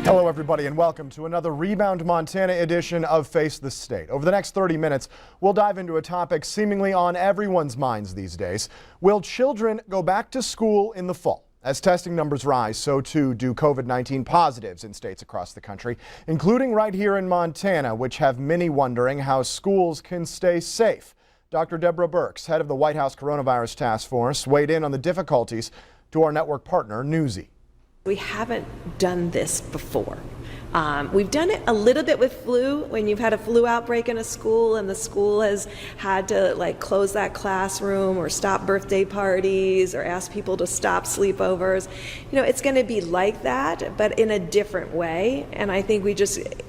Hello, everybody, and welcome to another Rebound Montana edition of Face the State. Over the next 30 minutes, we'll dive into a topic seemingly on everyone's minds these days. Will children go back to school in the fall? As testing numbers rise, so too do COVID-19 positives in states across the country, including right here in Montana, which have many wondering how schools can stay safe. Dr. Deborah Birx, head of the White House Coronavirus Task Force, weighed in on the difficulties to our network partner, Newsy. We haven't done this before. We've done it a little bit with flu, when you've had a flu outbreak in a school and the school has had to close that classroom or stop birthday parties or ask people to stop sleepovers. You know, it's going to be like that, but in a different way. And I think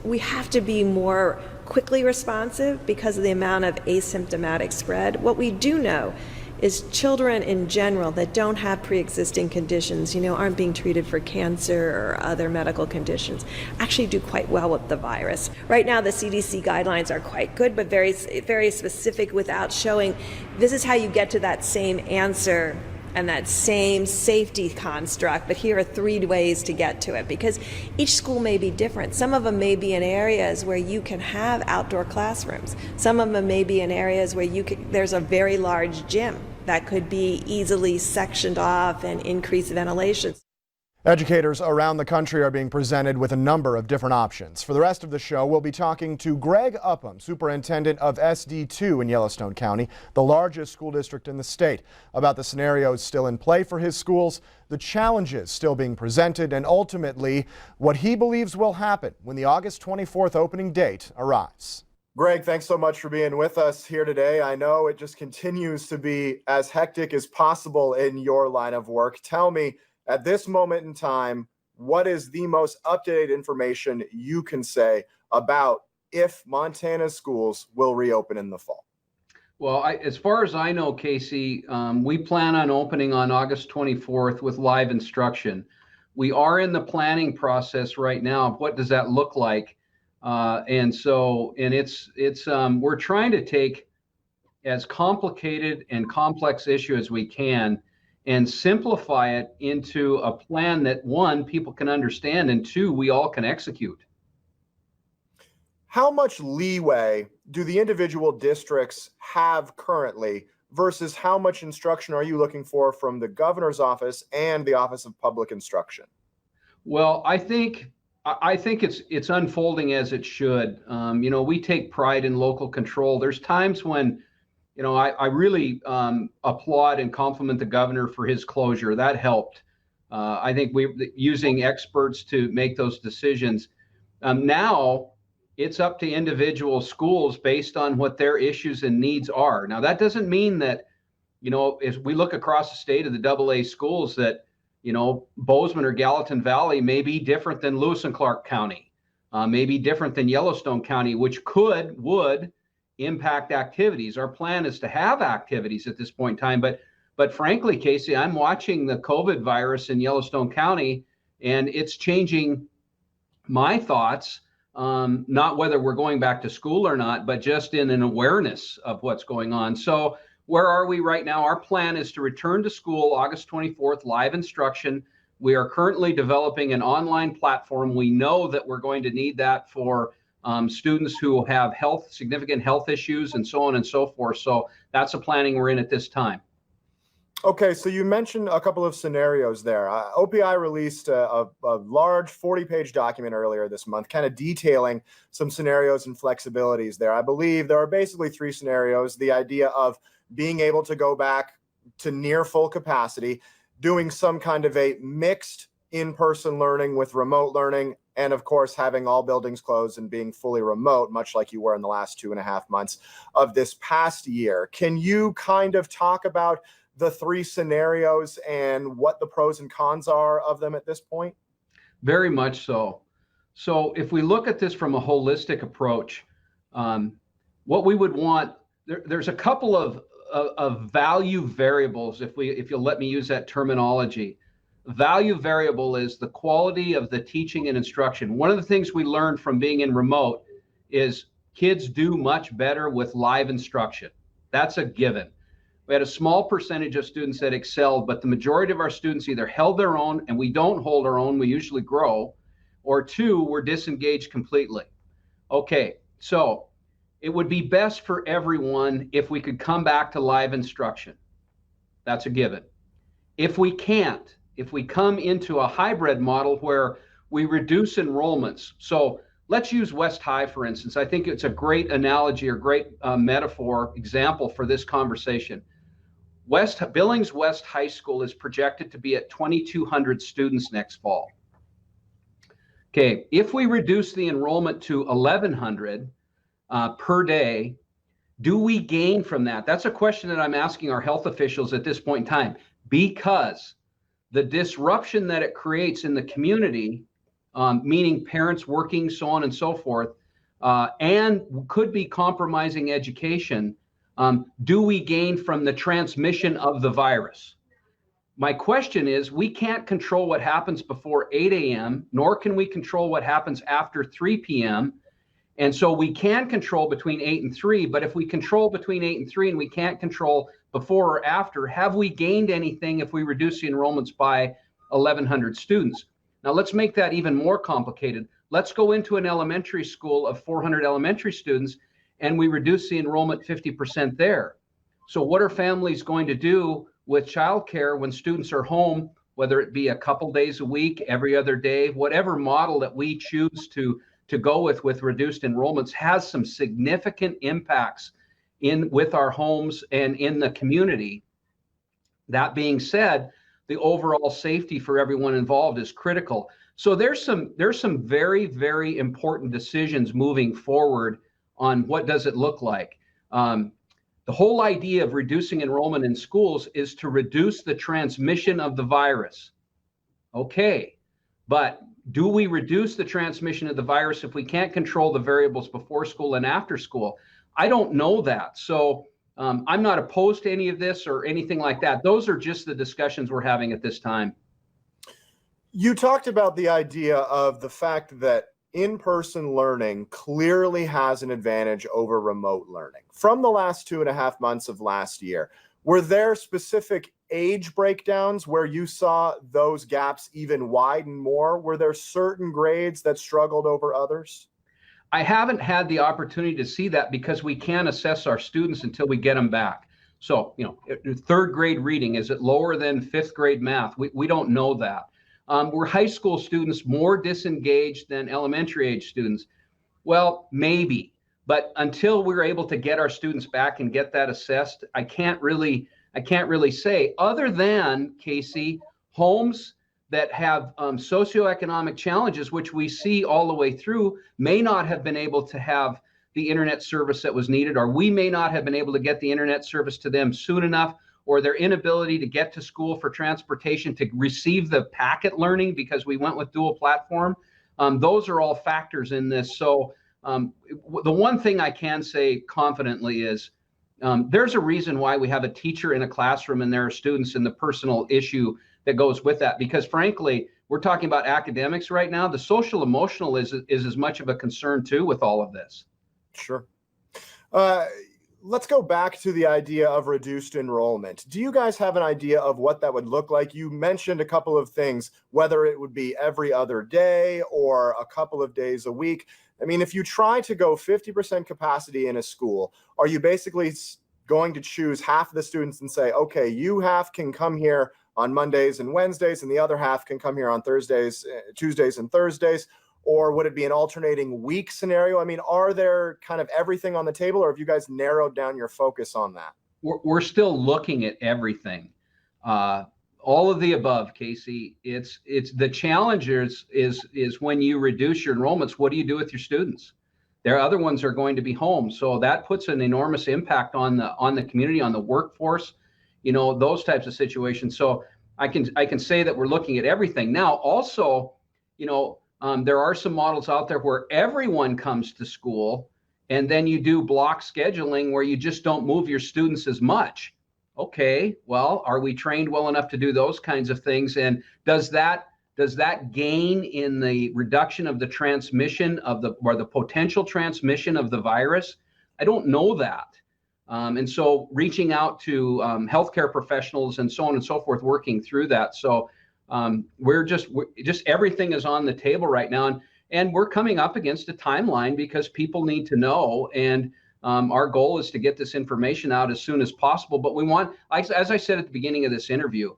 we have to be more quickly responsive because of the amount of asymptomatic spread. What we do know is children in general that don't have pre-existing conditions, aren't being treated for cancer or other medical conditions, actually do quite well with the virus. Right now, the CDC guidelines are quite good, but very, very specific without showing this is how you get to that same answer and that same safety construct, but here are 3 ways to get to it, because each school may be different. Some of them may be in areas where you can have outdoor classrooms. Some of them may be in areas where there's a very large gym that could be easily sectioned off and increase ventilation. Educators around the country are being presented with a number of different options. For the rest of the show, we'll be talking to Greg Upham, superintendent of SD2 in Yellowstone County, the largest school district in the state, about the scenarios still in play for his schools, the challenges still being presented, and ultimately what he believes will happen when the August 24th opening date arrives. Greg, thanks so much for being with us here today. I know it just continues to be as hectic as possible in your line of work. Tell me, at this moment in time, what is the most up-to-date information you can say about if Montana schools will reopen in the fall? Well, as far as I know, Casey, we plan on opening on August 24th with live instruction. We are in the planning process right now of what does that look like. We're trying to take as complicated and complex issue as we can and simplify it into a plan that, 1, people can understand, and 2, we all can execute. How much leeway do the individual districts have currently versus how much instruction are you looking for from the governor's office and the Office of Public Instruction? Well, I think it's unfolding as it should. We take pride in local control. There's times when, I really applaud and compliment the governor for his closure. That helped. I think we're using experts to make those decisions. Now it's up to individual schools based on what their issues and needs are. Now, that doesn't mean that, if we look across the state of the AA schools that, Bozeman or Gallatin Valley may be different than Lewis and Clark County, may be different than Yellowstone County, which would impact activities. Our plan is to have activities at this point in time, but frankly, Casey, I'm watching the COVID virus in Yellowstone County, and it's changing my thoughts, not whether we're going back to school or not, but just in an awareness of what's going on. So where are we right now? Our plan is to return to school August 24th, live instruction. We are currently developing an online platform. We know that we're going to need that for students who have significant health issues and so on and so forth. So that's the planning we're in at this time. Okay, so you mentioned a couple of scenarios there. OPI released a large 40-page document earlier this month, kind of detailing some scenarios and flexibilities there. I believe there are basically 3 scenarios. The idea of being able to go back to near full capacity, doing some kind of a mixed in-person learning with remote learning, and of course having all buildings closed and being fully remote, much like you were in the last 2.5 months of this past year. Can you kind of talk about the 3 scenarios and what the pros and cons are of them at this point? Very much so. So if we look at this from a holistic approach, what we would want, there's a couple of value variables, if you'll let me use that terminology. Value variable is the quality of the teaching and instruction. One of the things we learned from being in remote is kids do much better with live instruction. That's a given. We had a small percentage of students that excelled, but the majority of our students either held their own, and we don't hold our own, we usually grow, or two, we're disengaged completely. Okay, so it would be best for everyone if we could come back to live instruction. That's a given. If we can't, if we come into a hybrid model where we reduce enrollments, so let's use West High, for instance. I think it's a great analogy or great metaphor example for this conversation. Billings West High School is projected to be at 2,200 students next fall. Okay, if we reduce the enrollment to 1,100 per day, do we gain from that? That's a question that I'm asking our health officials at this point in time, because the disruption that it creates in the community, meaning parents working, so on and so forth, and could be compromising education, do we gain from the transmission of the virus? My question is, we can't control what happens before 8 a.m., nor can we control what happens after 3 p.m., and so we can control between 8 and 3, but if we control between 8 and 3 and we can't control before or after, have we gained anything if we reduce the enrollments by 1,100 students? Now let's make that even more complicated. Let's go into an elementary school of 400 elementary students and we reduce the enrollment 50% there. So what are families going to do with childcare when students are home, whether it be a couple days a week, every other day, whatever model that we choose to go with reduced enrollments has some significant impacts with our homes and in the community. That being said, the overall safety for everyone involved is critical. So there's some very, very important decisions moving forward on what does it look like. The whole idea of reducing enrollment in schools is to reduce the transmission of the virus. Okay, but do we reduce the transmission of the virus if we can't control the variables before school and after school? I don't know that. So I'm not opposed to any of this or anything like that. Those are just the discussions we're having at this time. You talked about the idea of the fact that in-person learning clearly has an advantage over remote learning. From the last 2.5 months of last year, were there specific age breakdowns where you saw those gaps even widen more? Were there certain grades that struggled over others? I haven't had the opportunity to see that because we can't assess our students until we get them back. So, third grade reading, is it lower than fifth grade math? We don't know that. Were high school students more disengaged than elementary age students? Well, maybe, but until we're able to get our students back and get that assessed, I can't really say, other than, Casey, homes that have socioeconomic challenges, which we see all the way through, may not have been able to have the internet service that was needed, or we may not have been able to get the internet service to them soon enough, or their inability to get to school for transportation to receive the packet learning because we went with dual platform. Those are all factors in this. So the one thing I can say confidently is there's a reason why we have a teacher in a classroom and there are students, and the personal issue that goes with that. Because frankly, we're talking about academics right now. The social emotional is as much of a concern too with all of this. Sure. Let's go back to the idea of reduced enrollment. Do you guys have an idea of what that would look like? You mentioned a couple of things, whether it would be every other day or a couple of days a week. I mean, if you try to go 50% capacity in a school, are you basically going to choose half of the students and say, okay, you half can come here on Mondays and Wednesdays, and the other half can come here on Thursdays, Tuesdays and Thursdays? Or would it be an alternating week scenario? I mean, are there kind of everything on the table, or have you guys narrowed down your focus on that? We're still looking at everything. All of the above, Casey. It's the challenge is when you reduce your enrollments, what do you do with your students? Their other ones are going to be home. So that puts an enormous impact on the community, on the workforce, those types of situations. So I can say that we're looking at everything. Now, also, there are some models out there where everyone comes to school and then you do block scheduling where you just don't move your students as much. Okay, well, are we trained well enough to do those kinds of things? And does that gain in the reduction of the transmission or the potential transmission of the virus? I don't know that. And so reaching out to healthcare professionals and so on and so forth, working through that. So We're just everything is on the table right now, and we're coming up against a timeline because people need to know. And our goal is to get this information out as soon as possible. But we want, as I said at the beginning of this interview,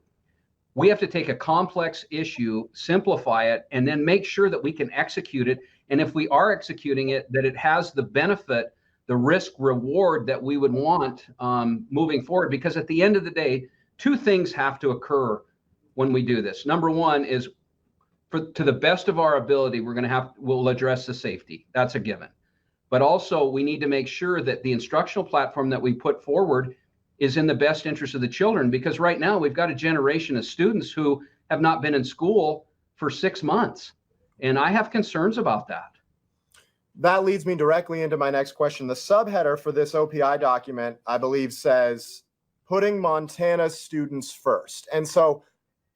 we have to take a complex issue, simplify it, and then make sure that we can execute it. And if we are executing it, that it has the benefit, the risk reward that we would want moving forward. Because at the end of the day, two things have to occur when we do this. Number one is, to the best of our ability, we'll address the safety. That's a given. But also we need to make sure that the instructional platform that we put forward is in the best interest of the children, because right now we've got a generation of students who have not been in school for 6 months. And I have concerns about that. That leads me directly into my next question. The subheader for this OPI document, I believe, says putting Montana students first. And so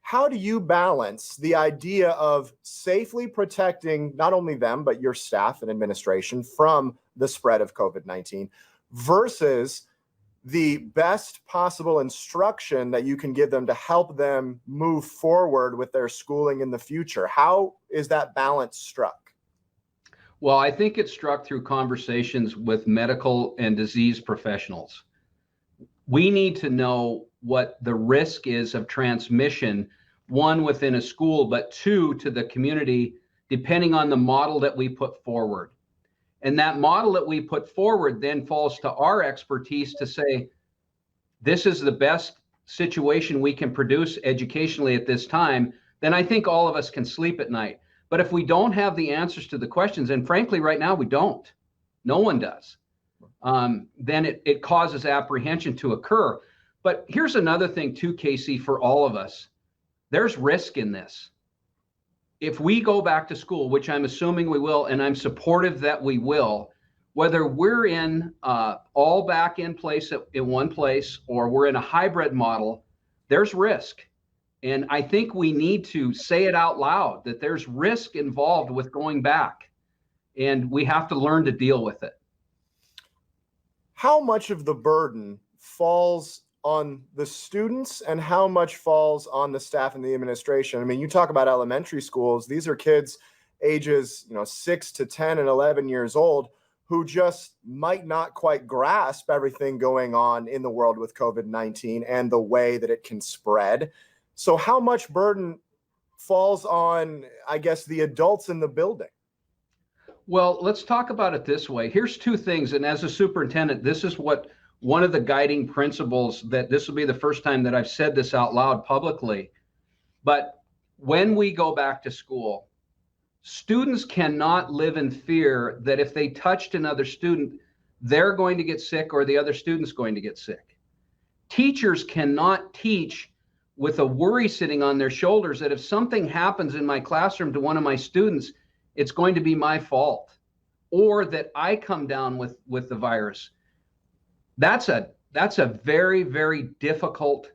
how do you balance the idea of safely protecting not only them, but your staff and administration from the spread of COVID-19 versus the best possible instruction that you can give them to help them move forward with their schooling in the future? How is that balance struck? Well, I think it's struck through conversations with medical and disease professionals. We need to know what the risk is of transmission, one, within a school, but two, to the community, depending on the model that we put forward. And that model that we put forward then falls to our expertise to say, this is the best situation we can produce educationally at this time. Then I think all of us can sleep at night. But if we don't have the answers to the questions, and frankly, right now we don't, no one does, then it causes apprehension to occur. But here's another thing too, Casey, for all of us. There's risk in this. If we go back to school, which I'm assuming we will, and I'm supportive that we will, whether we're in all back in place in one place or we're in a hybrid model, there's risk. And I think we need to say it out loud that there's risk involved with going back, and we have to learn to deal with it. How much of the burden falls on the students and how much falls on the staff and the administration? I mean, you talk about elementary schools. These are kids ages, 6 to 10 and 11 years old who just might not quite grasp everything going on in the world with COVID-19 and the way that it can spread. So how much burden falls on, I guess, the adults in the building? Well, let's talk about it this way. Here's two things. And as a superintendent, this is what one of the guiding principles, that this will be the first time that I've said this out loud publicly. But when we go back to school, students cannot live in fear that if they touched another student, they're going to get sick or the other student's going to get sick. Teachers cannot teach with a worry sitting on their shoulders that if something happens in my classroom to one of my students, it's going to be my fault, or that I come down with the virus. That's a very, very difficult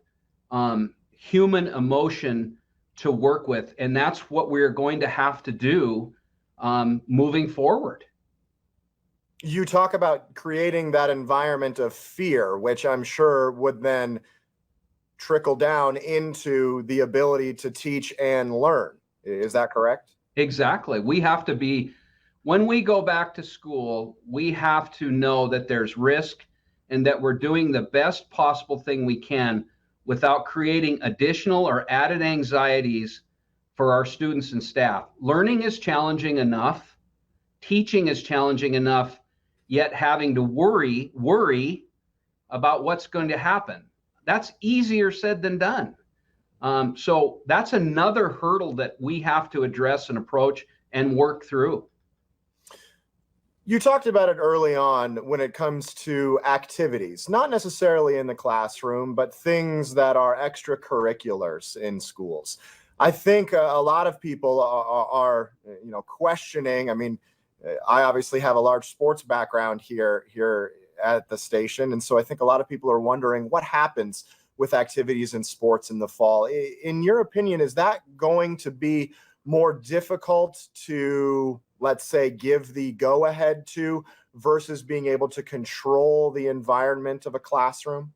human emotion to work with. And that's what we're going to have to do moving forward. You talk about creating that environment of fear, which I'm sure would then trickle down into the ability to teach and learn. Is that correct? Exactly. When we go back to school, we have to know that there's risk and that we're doing the best possible thing we can without creating additional or added anxieties for our students and staff. Learning is challenging enough. Teaching is challenging enough, yet having to worry about what's going to happen. That's easier said than done. So that's another hurdle that we have to address and approach and work through. You talked about it early on when it comes to activities, not necessarily in the classroom, but things that are extracurriculars in schools. I think a lot of people are questioning. I mean, I obviously have a large sports background here at the station. And so I think a lot of people are wondering what happens with activities in sports in the fall. In your opinion, is that going to be more difficult to, let's say, give the go-ahead to versus being able to control the environment of a classroom?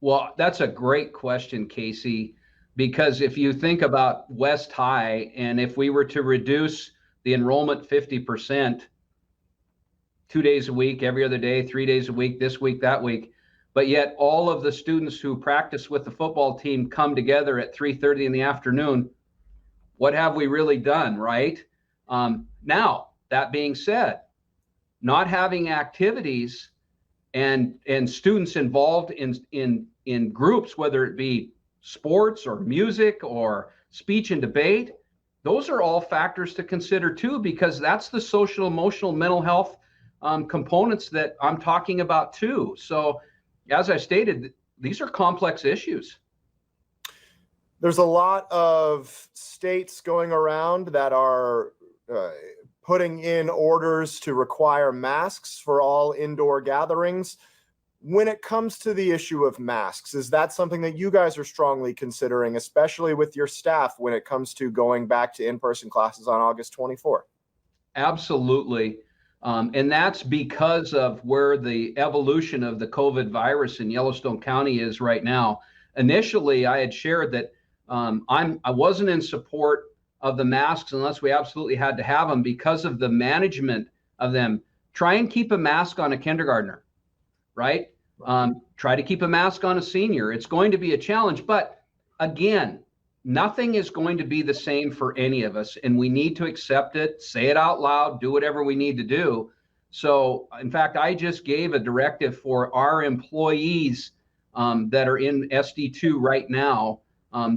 Well, that's a great question, Casey. because if you think about West High, and if we were to reduce the enrollment 50%, 2 days a week, every other day, 3 days a week, this week, that week, but yet all of the students who practice with the football team come together at 3:30 in the afternoon, what have we really done, right? Now, that being said, not having activities and students involved in groups, whether it be sports or music or speech and debate, those are all factors to consider too, because that's the social, emotional, mental health components that I'm talking about too. So, as I stated, these are complex issues. There's a lot of states going around that are putting in orders to require masks for all indoor gatherings. When it comes to the issue of masks, is that something that you guys are strongly considering, especially with your staff, when it comes to going back to in-person classes on August 24th? Absolutely. And that's because of where the evolution of the COVID virus in Yellowstone County is right now. Initially, I had shared that I wasn't in support of the masks unless we absolutely had to have them because of the management of them. Try and keep a mask on a kindergartner, right? Try to keep a mask on a senior. It's going to be a challenge, but again, nothing is going to be the same for any of us, and we need to accept it, say it out loud, do whatever we need to do. So, in fact, I just gave a directive for our employees that are in SD2 right now,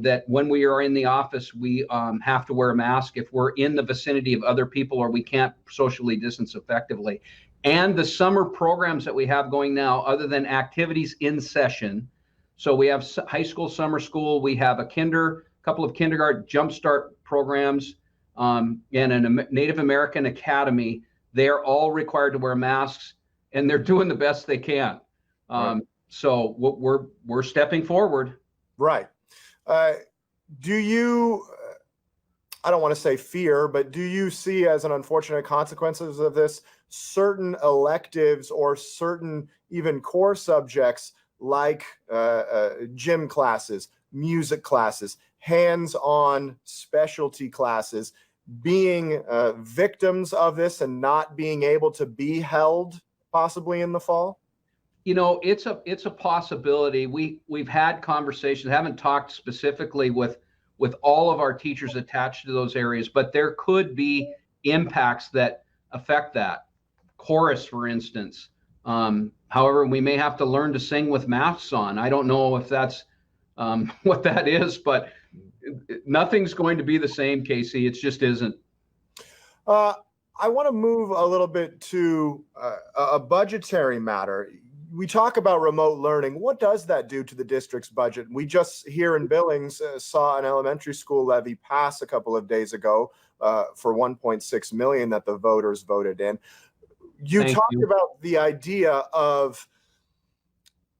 that when we are in the office, we have to wear a mask if we're in the vicinity of other people or we can't socially distance effectively. And the summer programs that we have going now, other than activities in session, so we have high school, summer school, we have a couple of kindergarten jumpstart programs, and a Native American academy. They're all required to wear masks, and they're doing the best they can. Right. So we're stepping forward. Right. Do you, I don't want to say fear, but do you see as an unfortunate consequences of this certain electives or certain even core subjects like gym classes, music classes, hands-on specialty classes being victims of this and not being able to be held possibly in the fall? You know, it's a possibility. We've had conversations, haven't talked specifically with all of our teachers attached to those areas, but there could be impacts that affect that. Chorus, for instance. However, we may have to learn to sing with masks on. I don't know if that's what that is, but nothing's going to be the same, Casey. It just isn't. I want to move a little bit to a budgetary matter. We talk about remote learning. What does that do to the district's budget? We just here in Billings saw an elementary school levy pass a couple of days ago for $1.6 million that the voters voted in. You talked about the idea of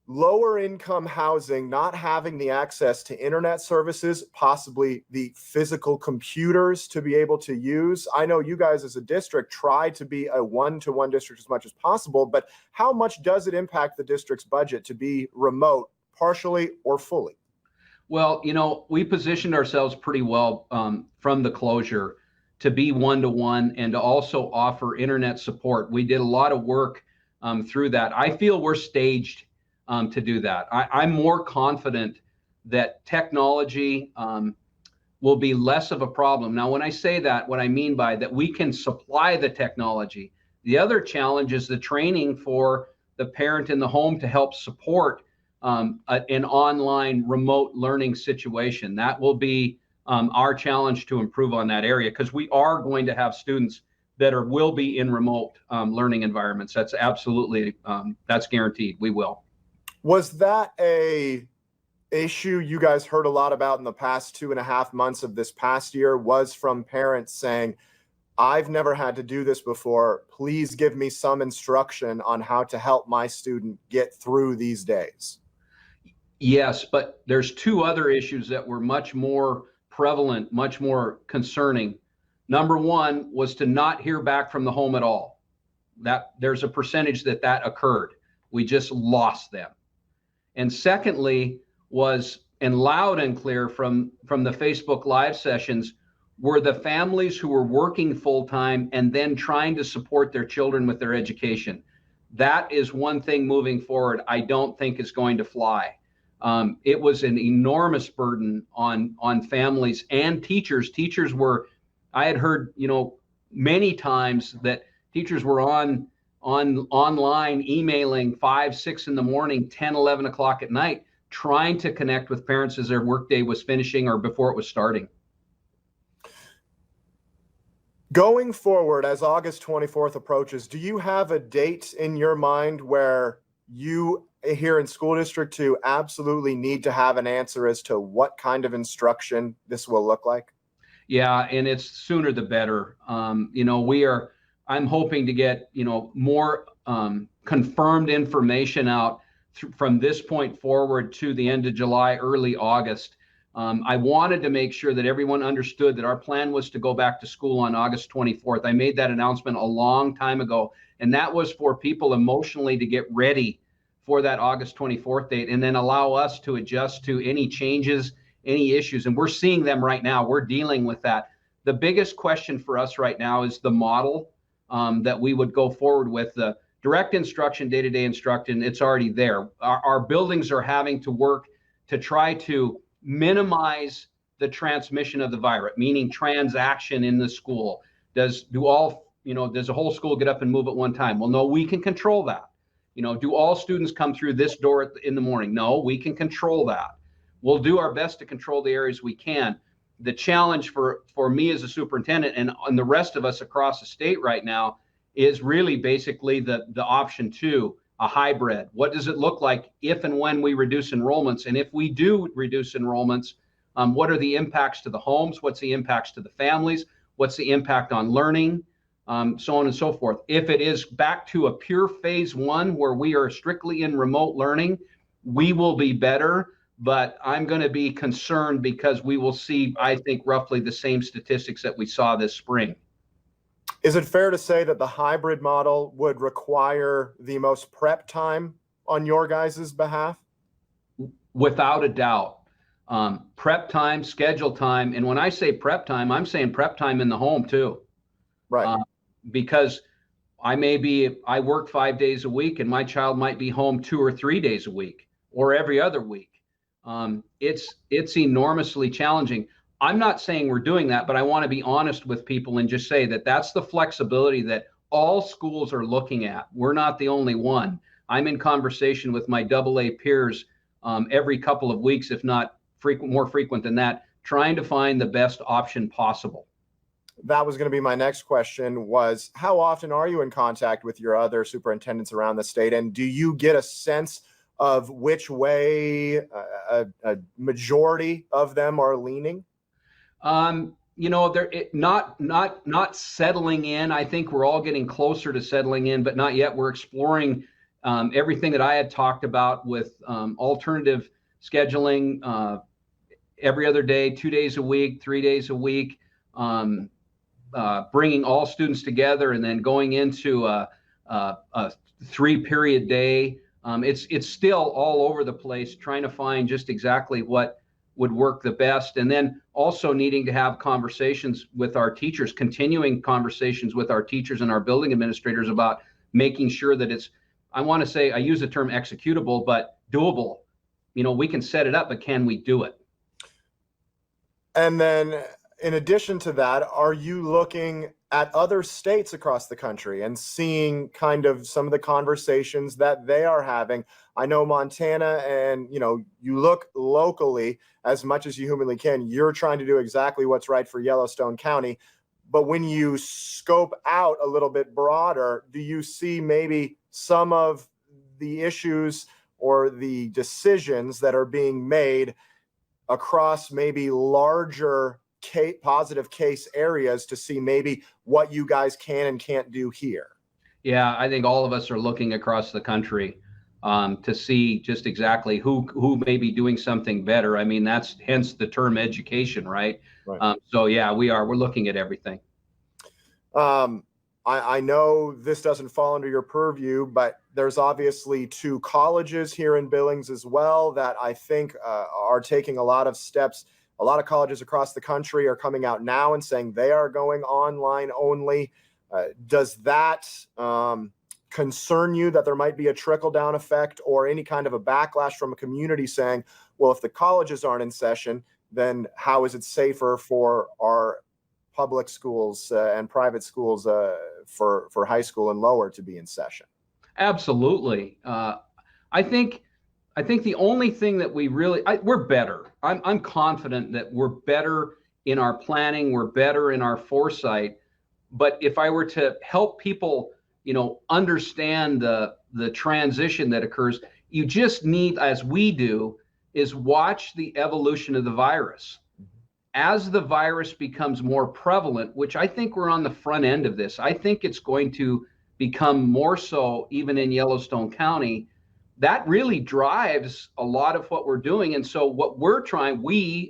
lower income housing not having the access to internet services, possibly the physical computers to be able to use. I know you guys as a district try to be a one-to-one district as much as possible, but how much does it impact the district's budget to be remote, partially or fully? Well, you know, we positioned ourselves pretty well from the closure to be one-to-one and to also offer internet support. We did a lot of work through that. I feel we're staged to do that. I'm more confident that technology will be less of a problem. Now, when I say that, what I mean by that, we can supply the technology. The other challenge is the training for the parent in the home to help support an online remote learning situation. That will be our challenge to improve on that area, because we are going to have students that will be in remote learning environments. That's absolutely, that's guaranteed. We will. Was that a issue you guys heard a lot about in the past 2.5 months of this past year, was from parents saying, I've never had to do this before. Please give me some instruction on how to help my student get through these days? Yes, but there's two other issues that were much more prevalent, much more concerning. Number one was to not hear back from the home at all. That there's a percentage that occurred. We just lost them. And secondly was and loud and clear from the Facebook Live sessions were the families who were working full time and then trying to support their children with their education. That is one thing moving forward I don't think is going to fly. It was an enormous burden on families and teachers. Teachers were, I had heard, many times that teachers were online emailing 5, 6 in the morning, 10, 11 o'clock at night, trying to connect with parents as their workday was finishing or before it was starting. Going forward, as August 24th approaches, do you have a date in your mind where you here in School District 2 absolutely need to have an answer as to what kind of instruction this will look like? Yeah, and it's sooner the better. I'm hoping to get, more confirmed information out from this point forward to the end of July, early August. I wanted to make sure that everyone understood that our plan was to go back to school on August 24th. I made that announcement a long time ago, and that was for people emotionally to get ready for that August 24th date and then allow us to adjust to any changes, any issues. And we're seeing them right now. We're dealing with that. The biggest question for us right now is the model that we would go forward with. The direct instruction, day-to-day instruction, it's already there. Our buildings are having to work to try to minimize the transmission of the virus, meaning transaction in the school. Does the whole school get up and move at one time? Well, no, we can control that. Do all students come through this door in the morning? No, we can control that. We'll do our best to control the areas we can. The challenge for me as a superintendent and the rest of us across the state right now is really basically the option 2, a hybrid. What does it look like if and when we reduce enrollments? And if we do reduce enrollments, what are the impacts to the homes? What's the impacts to the families? What's the impact on learning? So on and so forth. If it is back to a pure phase 1 where we are strictly in remote learning, we will be better, but I'm going to be concerned because we will see, I think, roughly the same statistics that we saw this spring. Is it fair to say that the hybrid model would require the most prep time on your guys' behalf? Without a doubt. Prep time, schedule time. And when I say prep time, I'm saying prep time in the home too. Right. Because I work 5 days a week and my child might be home 2 or 3 days a week or every other week. It's enormously challenging. I'm not saying we're doing that, but I want to be honest with people and just say that that's the flexibility that all schools are looking at. We're not the only one. I'm in conversation with my AA peers every couple of weeks, if not more frequent than that, trying to find the best option possible. That was going to be my next question, was how often are you in contact with your other superintendents around the state? And do you get a sense of which way a majority of them are leaning? They're not settling in. I think we're all getting closer to settling in, but not yet. We're exploring everything that I had talked about with alternative scheduling, every other day, 2 days a week, 3 days a week, bringing all students together and then going into a 3-period day. It's still all over the place, trying to find just exactly what would work the best. And then also needing to have conversations with our teachers, continuing conversations with our teachers and our building administrators about making sure that it's, I want to say, I use the term executable, but doable. We can set it up, but can we do it? And then in addition to that, are you looking at other states across the country and seeing kind of some of the conversations that they are having? I know Montana, and you look locally as much as you humanly can. You're trying to do exactly what's right for Yellowstone County. But when you scope out a little bit broader, do you see maybe some of the issues or the decisions that are being made across maybe larger positive case areas to see maybe what you guys can and can't do here? Yeah, I think all of us are looking across the country to see just exactly who may be doing something better. I mean, that's hence the term education, right? So yeah, we're looking at everything. I know this doesn't fall under your purview, but there's obviously 2 colleges here in Billings as well that I think are taking a lot of steps. A lot of colleges across the country are coming out now and saying they are going online only. Does that concern you that there might be a trickle-down effect or any kind of a backlash from a community saying, well, if the colleges aren't in session, then how is it safer for our public schools and private schools for high school and lower to be in session? Absolutely. I think the only thing that we're better. I'm confident that we're better in our planning, we're better in our foresight. But if I were to help people, understand the transition that occurs, you just need, as we do, is watch the evolution of the virus. As the virus becomes more prevalent, which I think we're on the front end of this, I think it's going to become more so even in Yellowstone County. That really drives a lot of what we're doing. And so what we're trying,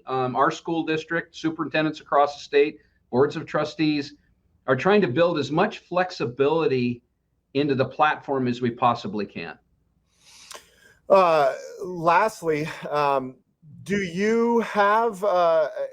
our school district, superintendents across the state, boards of trustees, are trying to build as much flexibility into the platform as we possibly can. Lastly, do you have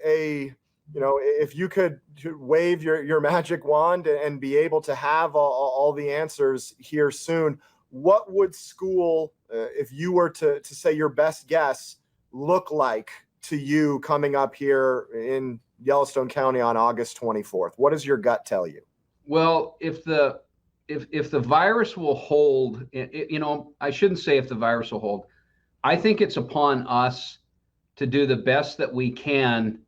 if you could wave your magic wand and be able to have all the answers here soon, what would school, if you were to say your best guess, look like to you coming up here in Yellowstone County on August 24th? What does your gut tell you? Well, if the virus will hold, I shouldn't say if the virus will hold. I think it's upon us to do the best that we can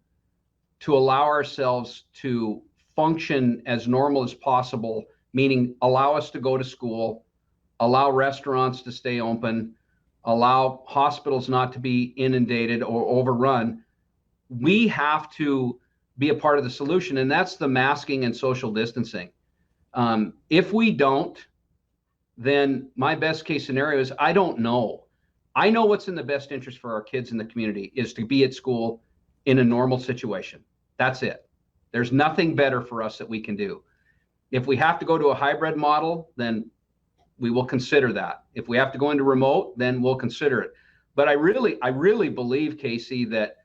to allow ourselves to function as normal as possible, meaning allow us to go to school, allow restaurants to stay open, allow hospitals not to be inundated or overrun. We have to be a part of the solution, and that's the masking and social distancing. If we don't, then my best case scenario is I don't know. I know what's in the best interest for our kids in the community is to be at school in a normal situation. That's it. There's nothing better for us that we can do. If we have to go to a hybrid model, then we will consider that. If we have to go into remote, then we'll consider it. But I really believe, Casey, that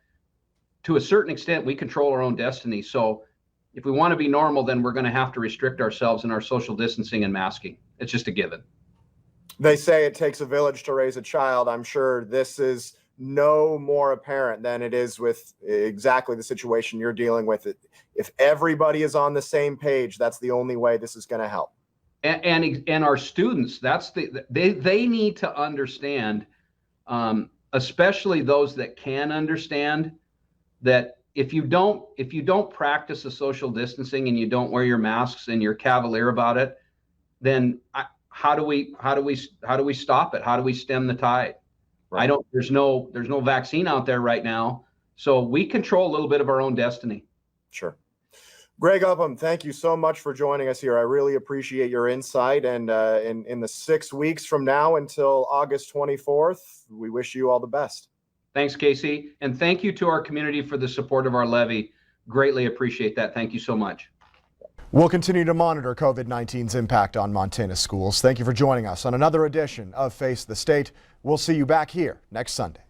to a certain extent, we control our own destiny. So if we want to be normal, then we're going to have to restrict ourselves in our social distancing and masking. It's just a given. They say it takes a village to raise a child. I'm sure this is no more apparent than it is with exactly the situation you're dealing with. If everybody is on the same page, that's the only way this is going to help. And our students, they need to understand, especially those that can understand, that if you don't practice the social distancing and you don't wear your masks and you're cavalier about it, then how do we stop it? How do we stem the tide? Right. There's no vaccine out there right now, so we control a little bit of our own destiny. Sure. Greg Upham, thank you so much for joining us here. I really appreciate your insight. And in the 6 weeks from now until August 24th, we wish you all the best. Thanks, Casey. And thank you to our community for the support of our levy. Greatly appreciate that. Thank you so much. We'll continue to monitor COVID-19's impact on Montana schools. Thank you for joining us on another edition of Face the State. We'll see you back here next Sunday.